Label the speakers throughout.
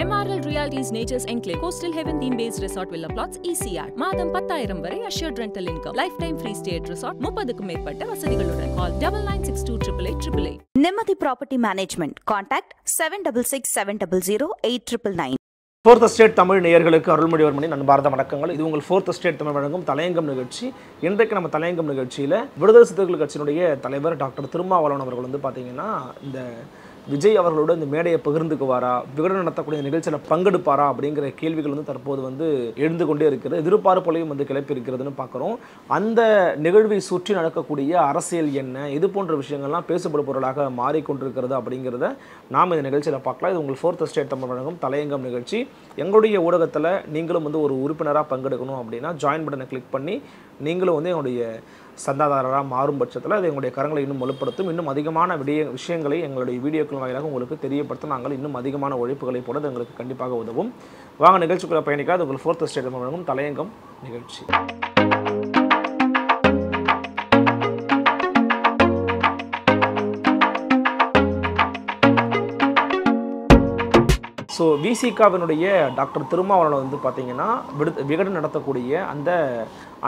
Speaker 1: MRL Realty's Nature's Enclave Coastal Heaven theme-based resort villa plots ECR. மாதம் 10,000 வரை assured rental income. Lifetime free stay at resort. 30க்கும் மேற்பட்ட வசதிகளுடன். Call 9962888888.
Speaker 2: Nimati Property Management. Contact 7667008999.
Speaker 3: Fourth state Tamil நேயர்களுக்கு அருள்மொழிவர்மனின் அன்பார்ந்த வணக்கங்கள். இது உங்கள் ஃபோர்த் ஸ்டேட் தமிழ் வழங்கும் தலையங்கம் நிகழ்ச்சி. இன்றைக்கு நம்ம தலையங்கம் நிகழ்ச்சியில் விடுதலை சிறுத்தைகள் கட்சியினுடைய தலைவர் டாக்டர் திருமாவளவன் அவர்கள் வந்து பார்த்தீங்கன்னா இந்த விஜய் அவர்களோட இந்த மேடையை பகிர்ந்துக்குவாரா, விகடன் நடத்தக்கூடிய நிகழ்ச்சியில் பங்கெடுப்பாரா அப்படிங்கிற கேள்விகள் வந்து தற்போது வந்து எழுந்து கொண்டே இருக்கிறது. எதிர்பார்ப்புகளையும் வந்து கிளப்பி இருக்கிறதுன்னு பார்க்குறோம். அந்த நிகழ்வை சுற்றி நடக்கக்கூடிய அரசியல் என்ன, இது போன்ற விஷயங்கள்லாம் பேசப்படும் பொருளாக மாறிக்கொண்டிருக்கிறது அப்படிங்கிறத நாம் இந்த நிகழ்ச்சியில் பார்க்கலாம். இது உங்கள் ஃபோர்த் ஸ்டேட் தமிழ் வழங்கும் தலையங்கம் நிகழ்ச்சி. எங்களுடைய ஊடகத்தில் நீங்களும் வந்து ஒரு உறுப்பினராக பங்கெடுக்கணும் அப்படின்னா ஜாயின் பட்டனை கிளிக் பண்ணி நீங்களும் வந்து எங்களுடைய சந்தாதாரராக மாறும் பட்சத்தில் அது எங்களுடைய கரங்களை இன்னும் வலுப்படுத்தும். இன்னும் அதிகமான விஷயங்களை எங்களுடைய வீடியோக்கள் வாயிலாக உங்களுக்கு தெரியப்படுத்த நாங்கள் இன்னும் அதிகமான உழைப்புகளை போட எங்களுக்கு கண்டிப்பாக உதவும். வாங்க நிகழ்ச்சிக்குள்ள பயணிக்காது உங்கள் ஃபோர்த் ஸ்டேட் வழங்கும் தலையங்கம் நிகழ்ச்சி. ஸோ விசிகாவினுடைய டாக்டர் திருமாவளவன் வந்து பார்த்திங்கன்னா விகடன் நடத்தக்கூடிய அந்த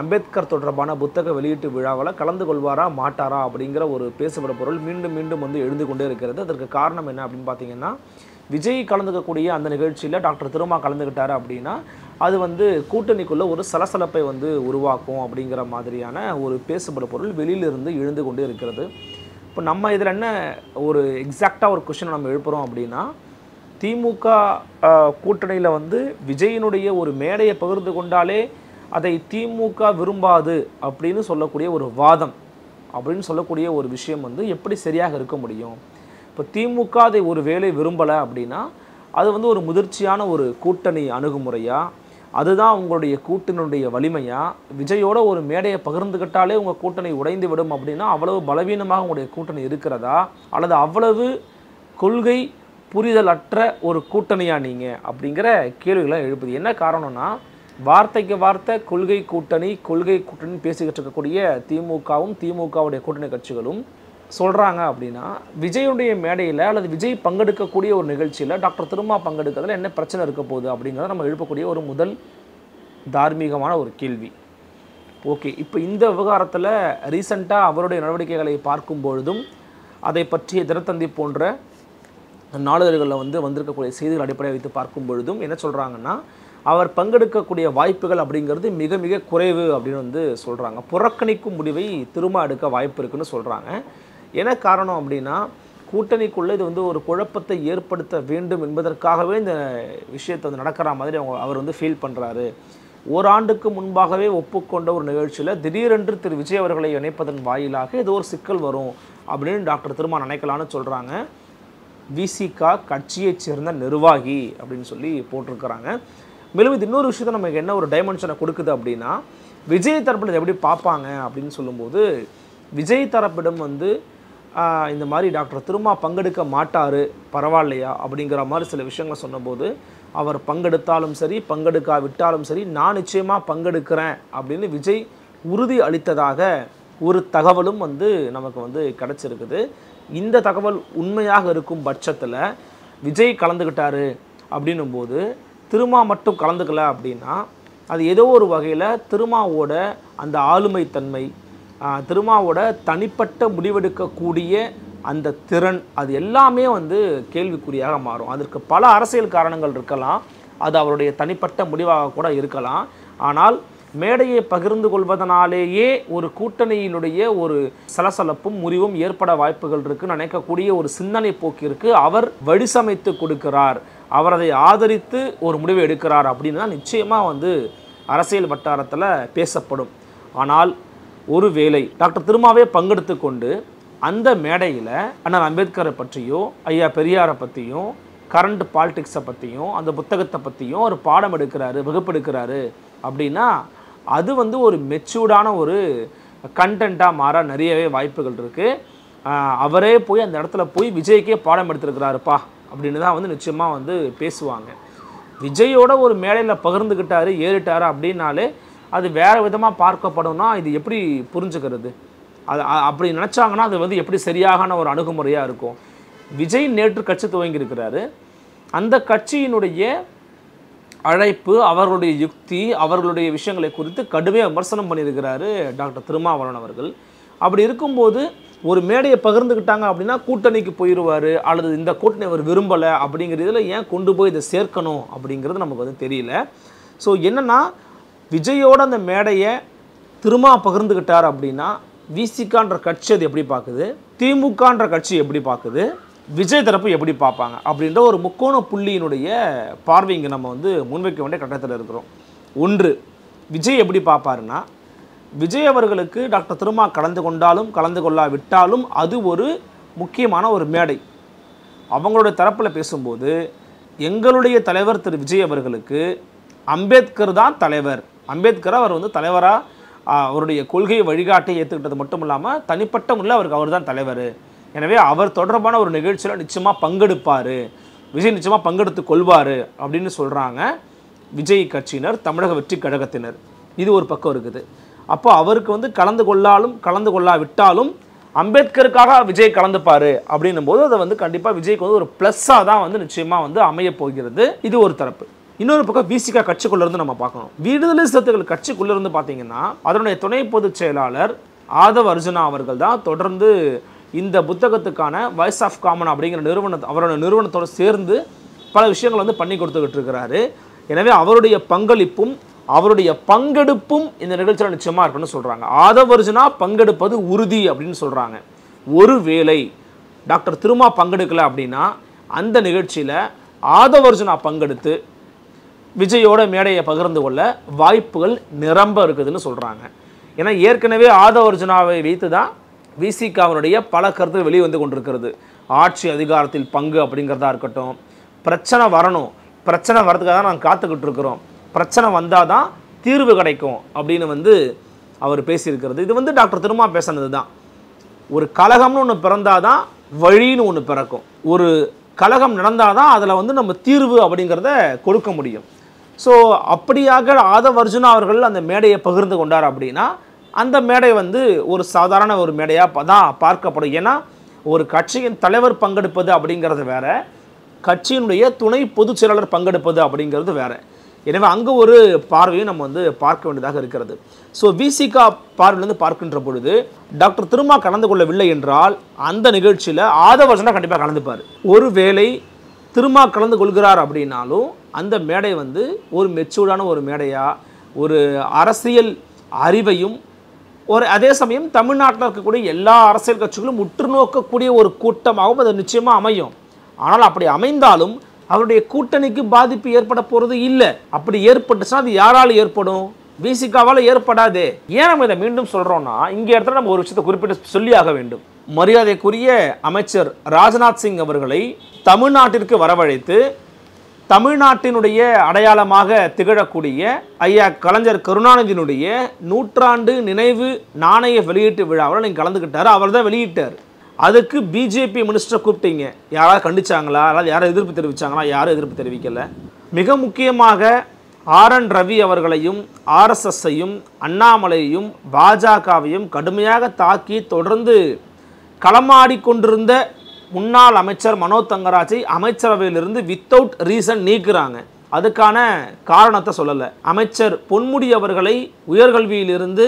Speaker 3: அம்பேத்கர் தொடர்பான புத்தக வெளியீட்டு விழாவில் கலந்து கொள்வாரா மாட்டாரா அப்படிங்கிற ஒரு பேசுகிற பொருள் மீண்டும் மீண்டும் வந்து எழுந்து கொண்டே இருக்கிறது. அதற்கு காரணம் என்ன அப்படின்னு பார்த்தீங்கன்னா, விஜய் கலந்துக்கக்கூடிய அந்த நிகழ்ச்சியில் டாக்டர் திருமா கலந்துக்கிட்டார் அப்படின்னா அது வந்து கூட்டணிக்குள்ளே ஒரு சலசலப்பை வந்து உருவாக்கும் அப்படிங்கிற மாதிரியான ஒரு பேசுகிற பொருள் வெளியிலிருந்து எழுந்து கொண்டே இருக்கிறது. இப்போ நம்ம இதில் என்ன ஒரு எக்ஸாக்டாக ஒரு கொஸ்டின் நம்ம எழுப்புகிறோம் அப்படின்னா, திமுக கூட்டணியில் வந்து விஜயினுடைய ஒரு மேடையை பகிர்ந்து கொண்டாலே அதை திமுக விரும்பாது அப்படின்னு சொல்லக்கூடிய ஒரு வாதம் அப்படின்னு சொல்லக்கூடிய ஒரு விஷயம் வந்து எப்படி சரியாக இருக்க முடியும்? இப்போ திமுக அதை ஒரு வேளை விரும்பலை அப்படின்னா அது வந்து ஒரு முதிர்ச்சியான ஒரு கூட்டணி அணுகுமுறையா, அதுதான் உங்களுடைய கூட்டணியுடைய வலிமையா? விஜயோட ஒரு மேடையை பகிர்ந்துக்கிட்டாலே உங்கள் கூட்டணி உடைந்து விடும் அப்படின்னா அவ்வளவு பலவீனமாக உங்களுடைய கூட்டணி இருக்கிறதா, அல்லது அவ்வளவு கொள்கை புரிதல் அற்ற ஒரு கூட்டணியா நீங்கள் அப்படிங்கிற கேள்விகளை எழுப்புது. என்ன காரணம்னா, வார்த்தைக்கு வார்த்தை கொள்கை கூட்டணி பேசிக்கிட்டு இருக்கக்கூடிய திமுகவும் திமுகவுடைய கூட்டணி கட்சிகளும் சொல்கிறாங்க அப்படின்னா, விஜயுடைய மேடையில் அல்லது விஜய் பங்கெடுக்கக்கூடிய ஒரு நிகழ்ச்சியில் டாக்டர் திருமா பங்கெடுக்கிறதுல என்ன பிரச்சனை இருக்க போகுது அப்படிங்கிறத நம்ம எழுப்பக்கூடிய ஒரு முதல் தார்மீகமான ஒரு கேள்வி. ஓகே, இப்போ இந்த விவகாரத்தில் ரீசெண்டாக அவருடைய நடவடிக்கைகளை பார்க்கும் பொழுதும் அதை பற்றிய தினத்தந்தி போன்ற நாளிதழ்களில் வந்து வந்திருக்கக்கூடிய செய்திகள் அடிப்படையை வைத்து பார்க்கும் பொழுதும் என்ன சொல்கிறாங்கன்னா, அவர் பங்கெடுக்கக்கூடிய வாய்ப்புகள் அப்படிங்கிறது மிக மிக குறைவு அப்படின்னு வந்து சொல்கிறாங்க. புறக்கணிக்கும் முடிவை திரும்ப எடுக்க வாய்ப்பு இருக்குன்னு சொல்கிறாங்க. என்ன காரணம் அப்படின்னா, கூட்டணிக்குள்ளே இது வந்து ஒரு குழப்பத்தை ஏற்படுத்த வேண்டும் என்பதற்காகவே இந்த விஷயத்தை வந்து நடக்கிற மாதிரி அவர் வந்து ஃபீல் பண்ணுறாரு. ஓராண்டுக்கு முன்பாகவே ஒப்புக்கொண்ட ஒரு நிகழ்ச்சியில் திடீரென்று திரு விஜய் அவர்களை இணைப்பதன் வாயிலாக ஏதோ ஒரு சிக்கல் வரும் அப்படின்னு டாக்டர் திருமா நினைக்கலான்னு சொல்கிறாங்க. விசிகா கட்சியைச் சேர்ந்த நிர்வாகி அப்படின்னு சொல்லி போட்டிருக்கிறாங்க. மேலும் இது இன்னொரு விஷயத்தை நமக்கு என்ன ஒரு டைமென்ஷனை கொடுக்குது அப்படின்னா, விஜய் தரப்பில் எப்படி பார்ப்பாங்க அப்படின்னு சொல்லும்போது, விஜய் தரப்பிடம் வந்து இந்த மாதிரி டாக்டர் திருமா பங்கெடுக்க மாட்டார் பரவாயில்லையா அப்படிங்கிற மாதிரி சில விஷயங்களை சொன்னபோது, அவர் பங்கெடுத்தாலும் சரி பங்கெடுக்காவிட்டாலும் சரி நான் நிச்சயமாக பங்கெடுக்கிறேன் அப்படின்னு விஜய் உறுதி அளித்ததாக ஒரு தகவலும் வந்து நமக்கு வந்து கிடச்சிருக்குது. இந்த தகவல் உண்மையாக இருக்கும் பட்சத்தில் விஜய் கலந்துக்கிட்டாரு அப்படின்னும் போது திருமா மட்டும் கலந்துக்கல அப்படின்னா அது ஏதோ ஒரு வகையில் திருமாவோட அந்த ஆளுமைத்தன்மை, திருமாவோட தனிப்பட்ட முடிவெடுக்கக்கூடிய அந்த திறன், அது எல்லாமே வந்து கேள்விக்குறியாக மாறும். அதற்கு பல அரசியல் காரணங்கள் இருக்கலாம், அது அவருடைய தனிப்பட்ட முடிவாக கூட இருக்கலாம். ஆனால் மேடையை பகிர்ந்து கொள்வதனாலேயே ஒரு கூட்டணியினுடைய ஒரு சலசலப்பும் முறிவும் ஏற்பட வாய்ப்புகள் இருக்குன்னு நினைக்கக்கூடிய ஒரு சிந்தனை போக்கிற்கு அவர் வழிசமைத்து கொடுக்கிறார், அவர் அதை ஆதரித்து ஒரு முடிவை எடுக்கிறார் அப்படின்னு தான் நிச்சயமாக வந்து அரசியல் வட்டாரத்தில் பேசப்படும். ஆனால் ஒருவேளை டாக்டர் திருமாவே பங்கெடுத்து கொண்டு அந்த மேடையில் அண்ணா அம்பேத்கரை பற்றியும் ஐயா பெரியாரை பற்றியும் கரண்ட் பாலிடிக்ஸை பற்றியும் அந்த புத்தகத்தை பற்றியும் ஒரு பாடம் எடுக்கிறாரு, வகுப்பெடுக்கிறாரு அப்படின்னா அது வந்து ஒரு மெச்சூர்டான ஒரு கண்டென்ட்டாக மாற நிறையவே வாய்ப்புகள் இருக்குது. அவரே போய் அந்த இடத்துல போய் விஜய்க்கே பாடம் எடுத்துருக்கிறாருப்பா அப்படின்னு தான் வந்து நிச்சயமாக வந்து பேசுவாங்க. விஜயோட ஒரு மேடையில் பகிர்ந்துக்கிட்டாரு ஏறிட்டாரு அப்படின்னாலே அது வேறு விதமாக பார்க்கப்படும்னா இது எப்படி புரிஞ்சுக்கிறது? அது அப்படி நினச்சாங்கன்னா அது வந்து எப்படி சரியான ஒரு அணுகுமுறையாக இருக்கும்? விஜய் நேற்று கட்சி துவங்கியிருக்கிறாரு. அந்த கட்சியினுடைய அழைப்பு, அவர்களுடைய யுக்தி, அவர்களுடைய விஷயங்களை குறித்து கடுமையாக விமர்சனம் பண்ணியிருக்கிறாரு டாக்டர் திருமாவளவன் அவர்கள். அப்படி இருக்கும்போது ஒரு மேடையை பகிர்ந்துக்கிட்டாங்க அப்படின்னா கூட்டணிக்கு போயிடுவார், அல்லது இந்த கூட்டணி அவர் விரும்பலை அப்படிங்கிறதுல ஏன் கொண்டு போய் இதை சேர்க்கணும் அப்படிங்கிறது நமக்கு வந்து தெரியல. ஸோ என்னென்னா, விஜயோட அந்த மேடையை திருமா பகிர்ந்துக்கிட்டார் அப்படின்னா விசிகான்ற கட்சி அது எப்படி பார்க்குது, திமுகன்ற கட்சி எப்படி பார்க்குது, விஜய் தரப்பு எப்படி பார்ப்பாங்க அப்படின்ற ஒரு முக்கோண புள்ளியினுடைய பார்வை இங்கே நம்ம வந்து முன்வைக்க வேண்டிய கட்டத்தில் இருக்கிறோம். ஒன்று, விஜய் எப்படி பார்ப்பாருன்னா, விஜய் அவர்களுக்கு டாக்டர் திருமா கலந்து கொண்டாலும் கலந்து கொள்ளாவிட்டாலும் அது ஒரு முக்கியமான ஒரு மேடை. அவங்களுடைய தரப்பில் பேசும்போது எங்களுடைய தலைவர் திரு விஜய் அவர்களுக்கு அம்பேத்கர் தான் தலைவர், அம்பேத்கர் அவர் வந்து தலைவராக அவருடைய கொள்கையை வழிகாட்டி ஏற்றுக்கிட்டது மட்டும் இல்லாமல் தனிப்பட்ட முறையில் அவருக்கு அவர் தான் தலைவர். எனவே அவர் தொடர்பான ஒரு நிகழ்ச்சியில் நிச்சயமாக பங்கெடுப்பார், விஜய் நிச்சயமாக பங்கெடுத்து கொள்வார் அப்படின்னு சொல்கிறாங்க விஜய் கட்சியினர், தமிழக வெற்றி கழகத்தினர். இது ஒரு பக்கம் இருக்குது. அப்போ அவருக்கு வந்து கலந்து கொள்ளாலும் கலந்து கொள்ளாவிட்டாலும் அம்பேத்கருக்காக விஜய் கலந்துப்பார் அப்படின்னும் போது அதை வந்து கண்டிப்பாக விஜய்க்கு வந்து ஒரு ப்ளஸ்ஸாக தான் வந்து நிச்சயமாக வந்து அமைய போகிறது. இது ஒரு தரப்பு. இன்னொரு பக்கம் விசிகா கட்சிக்குள்ளேருந்து நம்ம பார்க்கணும். விடுதலை சிறுத்தைகள் கட்சிக்குள்ளேருந்து பார்த்தீங்கன்னா அதனுடைய துணை பொதுச் செயலாளர் ஆதவ் அர்ஜுனா அவர்கள் தான் தொடர்ந்து இந்த புத்தகத்துக்கான வாய்ஸ் ஆஃப் காமன் அப்படிங்கிற அவரோட நிறுவனத்தோடு சேர்ந்து பல விஷயங்கள் வந்து பண்ணி கொடுத்துக்கிட்டு இருக்கிறாரு. எனவே அவருடைய பங்களிப்பும் அவருடைய பங்கெடுப்பும் இந்த நிகழ்ச்சியில் நிச்சயமாக இருக்குன்னு சொல்கிறாங்க. ஆதவ் அர்ஜுனா பங்கெடுப்பது உறுதி அப்படின்னு சொல்கிறாங்க. ஒருவேளை டாக்டர் திருமா பங்கெடுக்கலை அப்படின்னா அந்த நிகழ்ச்சியில் ஆதவ் அர்ஜுனா பங்கெடுத்து விஜயோட மேடையை பகிர்ந்து கொள்ள வாய்ப்புகள் நிரம்ப இருக்குதுன்னு சொல்கிறாங்க. ஏன்னா ஏற்கனவே ஆதவ் அர்ஜுனாவை வைத்து தான் விசிகாவினுடைய பல கருத்துகள் வெளியே வந்து கொண்டிருக்கிறது. ஆட்சி அதிகாரத்தில் பங்கு அப்படிங்கிறதா இருக்கட்டும், பிரச்சனை வரணும், பிரச்சனை வரதுக்காக தான் நாங்கள் காத்துக்கிட்டு இருக்கிறோம், பிரச்சனை வந்தால் தான் தீர்வு கிடைக்கும் அப்படின்னு வந்து அவர் பேசியிருக்கிறது. இது வந்து டாக்டர் திருமா பேசினது தான். ஒரு கலகம்னு ஒன்று பிறந்தால் தான் வழின்னு ஒன்று பிறக்கும், ஒரு கலகம் நடந்தால் தான் அதில் வந்து நம்ம தீர்வு அப்படிங்கிறத கொடுக்க முடியும். ஸோ அப்படியாக ஆதவ் அர்ஜுனா அவர்கள் அந்த மேடையை பகிர்ந்து கொண்டார் அப்படின்னா அந்த மேடை வந்து ஒரு சாதாரண ஒரு மேடையாக தான் பார்க்கப்படும். ஏன்னா ஒரு கட்சியின் தலைவர் பங்கெடுப்பது அப்படிங்கிறது வேற, கட்சியினுடைய துணை பொதுச் செயலாளர் பங்கெடுப்பது அப்படிங்கிறது வேற. எனவே அங்கே ஒரு பார்வையை நம்ம வந்து பார்க்க வேண்டியதாக இருக்கிறது. ஸோ விசிகா பார்வையிலிருந்து பார்க்கின்ற பொழுது டாக்டர் திருமா கலந்து கொள்ளவில்லை என்றால் அந்த நிகழ்ச்சியில் ஆதவ் அர்ஜுனா கண்டிப்பாக கலந்துப்பார். ஒருவேளை திருமா கலந்து கொள்கிறார் அப்படின்னாலும் அந்த மேடை வந்து ஒரு மெச்சூர்டான ஒரு மேடையாக, ஒரு அரசியல் அறிவையும் ஒரு அதே சமயம் தமிழ்நாட்டில் இருக்கக்கூடிய எல்லா அரசியல் கட்சிகளும் உற்று நோக்கக்கூடிய ஒரு கூட்டமாகவும் அது நிச்சயமாக அமையும். ஆனால் அப்படி அமைந்தாலும் அவருடைய கூட்டணிக்கு பாதிப்பு ஏற்பட போகிறது இல்லை. அப்படி ஏற்பட்டுச்சுன்னா அது யாரால் ஏற்படும்? விசிகாவால் ஏற்படாதே. ஏன் நம்ம இதை மீண்டும் சொல்கிறோன்னா, இங்கே இடத்துல நம்ம ஒரு விஷயத்தை குறிப்பிட்டு சொல்லியாக வேண்டும். மரியாதைக்குரிய அமைச்சர் ராஜ்நாத் சிங் அவர்களை தமிழ்நாட்டிற்கு வரவழைத்து தமிழ்நாட்டினுடைய அடையாளமாக திகழக்கூடிய ஐயா கலைஞர் கருணாநிதியினுடைய 100ஆண்டு நினைவு நாணய வெளியீட்டு விழாவில் நீங்கள் கலந்துக்கிட்டார், அவர் தான் வெளியிட்டார். அதுக்கு பிஜேபி மினிஸ்டரை கூப்பிட்டீங்க, யாராவது கண்டிச்சாங்களா, அதாவது யாரும் எதிர்ப்பு தெரிவித்தாங்களா? யாரும் எதிர்ப்பு தெரிவிக்கலை. மிக முக்கியமாக RN ரவி அவர்களையும் RSSஐயும் அண்ணாமலையையும் பாஜகவையும் கடுமையாக தாக்கி தொடர்ந்து களமாடிக்கொண்டிருந்த முன்னாள் அமைச்சர் மனோ தங்கராஜை அமைச்சரவையிலிருந்து வித்தவுட் ரீசன் நீக்குறாங்க. அதுக்கான காரணத்தை சொல்லலை. அமைச்சர் பொன்முடி அவர்களை உயர்கல்வியிலிருந்து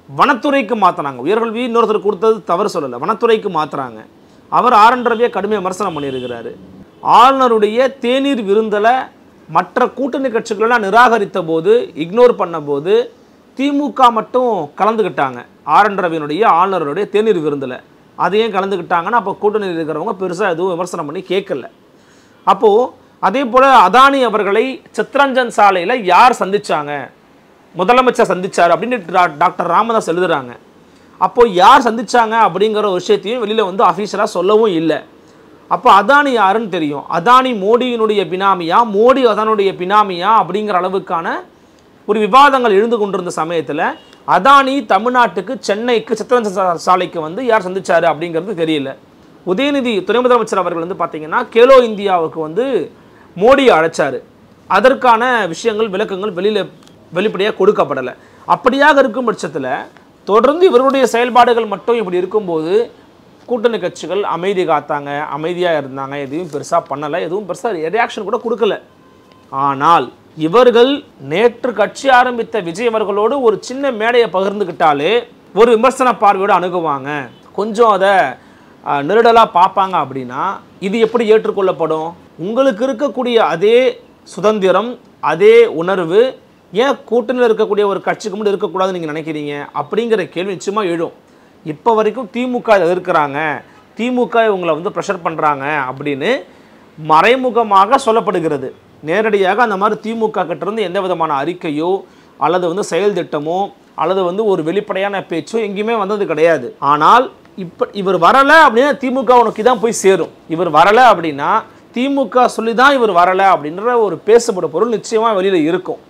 Speaker 3: வனத்துறைக்கு மாற்றினாங்க. உயர்கல்வி இன்னொருத்தர் கொடுத்தது தவறு சொல்லலை, வனத்துறைக்கு மாற்றுறாங்க. அவர் RN ரவியை கடுமையாக விமர்சனம் பண்ணியிருக்கிறாரு. ஆளுநருடைய தேநீர் விருந்தில் மற்ற கூட்டணி கட்சிகளெல்லாம் நிராகரித்த போது, இக்னோர் பண்ண போது திமுக மட்டும் கலந்துக்கிட்டாங்க. RN ரவியினுடைய ஆளுநருடைய தேநீர் விருந்தில் அதையும் கலந்துக்கிட்டாங்கன்னா அப்போ கூட்டணியில் இருக்கிறவங்க பெருசாக எதுவும் விமர்சனம் பண்ணி கேட்கல. அப்போது அதே போல் அதானி அவர்களை சித்ரஞ்சன் சாலையில் யார் சந்தித்தாங்க? முதலமைச்சர் சந்தித்தார் அப்படின்னு டாக்டர் ராமதாஸ் எழுதுகிறாங்க. அப்போது யார் சந்தித்தாங்க அப்படிங்கிற ஒரு விஷயத்தையும் வெளியில் வந்து அஃபீஷியலாக சொல்லவும் இல்லை. அப்போ அதானி யாருன்னு தெரியும். அதானி மோடியினுடைய பினாமியா, மோடி அதானுடைய பினாமியா அப்படிங்கிற அளவுக்கான ஒரு விவாதங்கள் எழுந்து கொண்டிருந்த சமயத்தில் அதானி தமிழ்நாட்டுக்கு சென்னைக்கு சித்ரஞ்சன் சாலைக்கு வந்து யார் சந்திச்சாரு அப்படிங்கிறது தெரியல. உதயநிதி துணை முதலமைச்சர் அவர்கள் வந்து பார்த்தீங்கன்னா கேலோ இந்தியாவுக்கு வந்து மோடியை அழைச்சார். அதற்கான விஷயங்கள் விளக்கங்கள் வெளிப்படையாக கொடுக்கப்படலை. அப்படியாக இருக்கும் பட்சத்தில் தொடர்ந்து இவருடைய செயல்பாடுகள் மட்டும் இப்படி இருக்கும்போது கூட்டணி கட்சிகள் அமைதி காத்தாங்க, அமைதியாக இருந்தாங்க, எதுவும் பெருசாக பண்ணலை, எதுவும் பெருசாக ரியாக்ஷன் கூட கொடுக்கல. ஆனால் இவர்கள் நேற்று கட்சி ஆரம்பித்த விஜய் அவர்களோடு ஒரு சின்ன மேடையை பகிர்ந்துக்கிட்டாலே ஒரு விமர்சன பார்வையோடு அணுகுவாங்க, கொஞ்சம் அதை நெருடலாக பார்ப்பாங்க. அப்படின்னா இது எப்படி ஏற்றுக்கொள்ளப்படும்? உங்களுக்கு இருக்கக்கூடிய அதே சுதந்திரம், அதே உணர்வு ஏன் கூட்டணியில் இருக்கக்கூடிய ஒரு கட்சிக்கு மட்டும் இருக்கக்கூடாதுன்னு நீங்கள் நினைக்கிறீங்க அப்படிங்கிற கேள்வி நிச்சயமாக எழும். இப்போ வரைக்கும் திமுக எதிர்க்கிறாங்க, திமுக இவங்களை வந்து ப்ரெஷர் பண்ணுறாங்க அப்படின்னு மறைமுகமாக சொல்லப்படுகிறது. நேரடியாக அந்த மாதிரி திமுக கிட்டேருந்து எந்த விதமான அறிக்கையோ அல்லது வந்து செயல் திட்டமோ அல்லது வந்து ஒரு வெளிப்படையான பேச்சோ எங்கேயுமே வந்தது கிடையாது. ஆனால் இப்போ இவர் வரலை அப்படின்னா திமுக உனக்கு தான் போய் சேரும். இவர் வரலை அப்படின்னா திமுக சொல்லி தான் இவர் வரலை அப்படின்ற ஒரு பேசப்படும் பொருள் நிச்சயமாக வெளியில் இருக்கும்.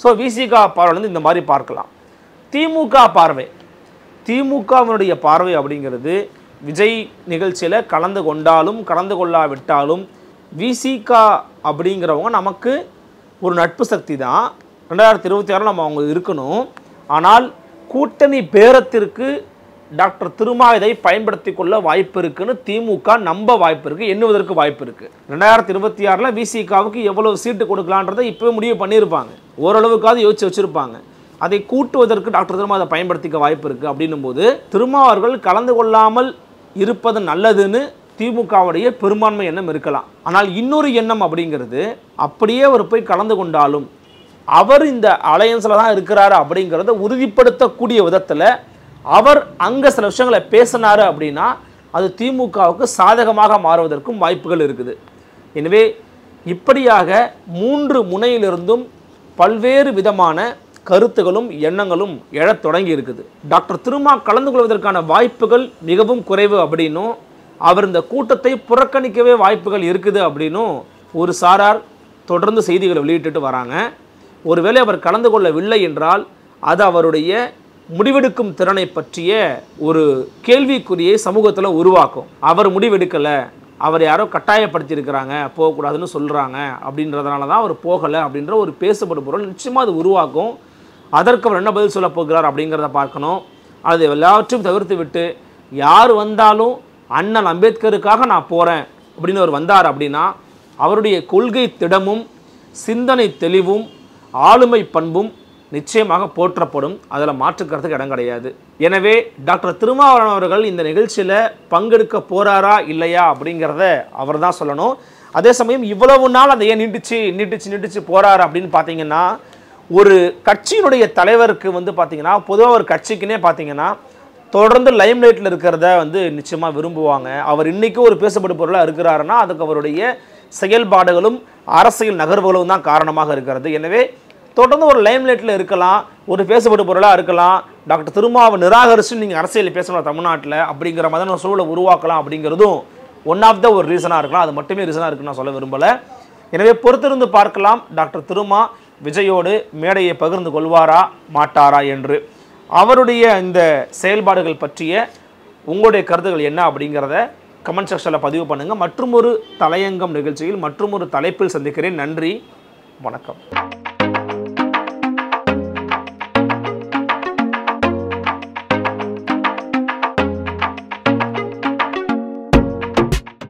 Speaker 3: ஸோ விசிக பார்வையிலேருந்து இந்த மாதிரி பார்க்கலாம். திமுக பார்வை, திமுகவினுடைய பார்வை அப்படிங்கிறது விஜய் நிகழ்ச்சியில் கலந்து கொண்டாலும் கலந்து கொள்ளாவிட்டாலும் விசிக அப்படிங்கிறவங்க நமக்கு ஒரு நட்பு சக்தி தான். 2026 நம்ம அவங்க இருக்கணும். ஆனால் கூட்டணி பேரத்திற்கு டாக்டர் திருமா இதை பயன்படுத்தி கொள்ள வாய்ப்பு இருக்குன்னு திமுக நம்ப வாய்ப்பு இருக்குது, எண்ணுவதற்கு வாய்ப்பு இருக்குது. 2026 விசிகாவுக்கு எவ்வளவு சீட்டு கொடுக்கலான்றதை இப்போவே முடிவு பண்ணியிருப்பாங்க, ஓரளவுக்காவது யோசிச்சு வச்சுருப்பாங்க. அதை கூட்டுவதற்கு டாக்டர் திருமா அதை பயன்படுத்திக்க வாய்ப்பு இருக்குது. அப்படின்னும் போது திருமா அவர்கள் கலந்து கொள்ளாமல் இருப்பது நல்லதுன்னு திமுகவுடைய பெரும்பான்மை எண்ணம் இருக்கலாம். ஆனால் இன்னொரு எண்ணம் அப்படிங்கிறது, அப்படியே அவர் போய் கலந்து கொண்டாலும் அவர் இந்த அலையன்ஸில் தான் இருக்கிறாரு அப்படிங்கிறத உறுதிப்படுத்தக்கூடிய விதத்தில் அவர் அங்கே சில விஷயங்களை பேசினார் அப்படின்னா அது திமுகவுக்கு சாதகமாக மாறுவதற்கும் வாய்ப்புகள் இருக்குது. எனவே இப்படியாக 3 முனையிலிருந்தும் பல்வேறு விதமான கருத்துகளும் எண்ணங்களும் எழத் தொடங்கி இருக்குது. டாக்டர் திருமா கலந்து கொள்வதற்கான வாய்ப்புகள் மிகவும் குறைவு அப்படின்னும் அவர் இந்த கூட்டத்தை புறக்கணிக்கவே வாய்ப்புகள் இருக்குது அப்படின்னும் ஒரு சாரார் தொடர்ந்து செய்திகளை வெளியிட்டு வராங்க. ஒருவேளை அவர் கலந்து கொள்ளவில்லை என்றால் அது அவருடைய முடிவெடுக்கும் திறனை பற்றிய ஒரு கேள்விக்குறியை சமூகத்தில் உருவாக்கும். அவர் முடிவெடுக்கலை, அவர் யாரோ கட்டாயப்படுத்தியிருக்கிறாங்க, போகக்கூடாதுன்னு சொல்கிறாங்க அப்படின்றதுனால தான் அவர் போகலை அப்படின்ற ஒரு பேசப்படும் பொருள் நிச்சயமாக அது உருவாக்கும். அதற்கு அவர் என்ன பதில் சொல்ல போகிறார் அப்படிங்கிறத பார்க்கணும். அது எல்லாவற்றையும் தவிர்த்து விட்டு யார் வந்தாலும் அண்ணல் அம்பேத்கருக்காக நான் போகிறேன் அப்படின்னு அவர் வந்தார் அப்படின்னா அவருடைய கொள்கை திடமும் சிந்தனை தெளிவும் ஆளுமை பண்பும் நிச்சயமாக போற்றப்படும், அதில் மாற்றுக்கிறதுக்கு இடம் கிடையாது. எனவே டாக்டர் திருமாவளவன் அவர்கள் இந்த நிகழ்ச்சியில் பங்கெடுக்க போகிறாரா இல்லையா அப்படிங்கிறத அவர் தான் சொல்லணும். அதே சமயம் இவ்வளவு நாள் அதை ஏன் நீட்டிச்சு போகிறாரு அப்படின்னு பார்த்தீங்கன்னா, ஒரு கட்சியினுடைய தலைவருக்கு வந்து பார்த்தீங்கன்னா பொதுவாக ஒரு கட்சிக்குன்னே பார்த்தீங்கன்னா தொடர்ந்து லைம்லைட்டில் இருக்கிறத வந்து நிச்சயமாக விரும்புவாங்க. அவர் இன்றைக்கி ஒரு பேசப்படும் பொருளாக இருக்கிறாருன்னா அதுக்கு அவருடைய செயல்பாடுகளும் அரசியல் நகர்வுகளும் தான் காரணமாக இருக்கிறது. எனவே தொடர்ந்து ஒரு லைம்லைட்டில் இருக்கலாம், ஒரு பேசப்படும் பொருளாக இருக்கலாம். டாக்டர் திருமாவை நிராகரிச்சு நீங்கள் அரசியல் பேசணும் தமிழ்நாட்டில் அப்படிங்கிற மாதிரி சூழலை உருவாக்கலாம் அப்படிங்கிறதும் ஒன் ஆஃப் த ஒரு ரீசனாக இருக்கலாம். அது மட்டுமே ரீசனாக இருக்குன்னு நான் சொல்ல விரும்பலை. எனவே பொறுத்திருந்து பார்க்கலாம் டாக்டர் திருமா விஜயோடு மேடையை பகிர்ந்து கொள்வாரா மாட்டாரா என்று. அவருடைய இந்த செயல்பாடுகள் பற்றிய உங்களுடைய கருத்துக்கள் என்ன அப்படிங்கிறத கமெண்ட் செக்ஷனில் பதிவு பண்ணுங்கள். மற்றும் ஒரு தலையங்கம் நிகழ்ச்சியில் மற்றும் ஒரு தலைப்பில் சந்திக்கிறேன். நன்றி, வணக்கம்.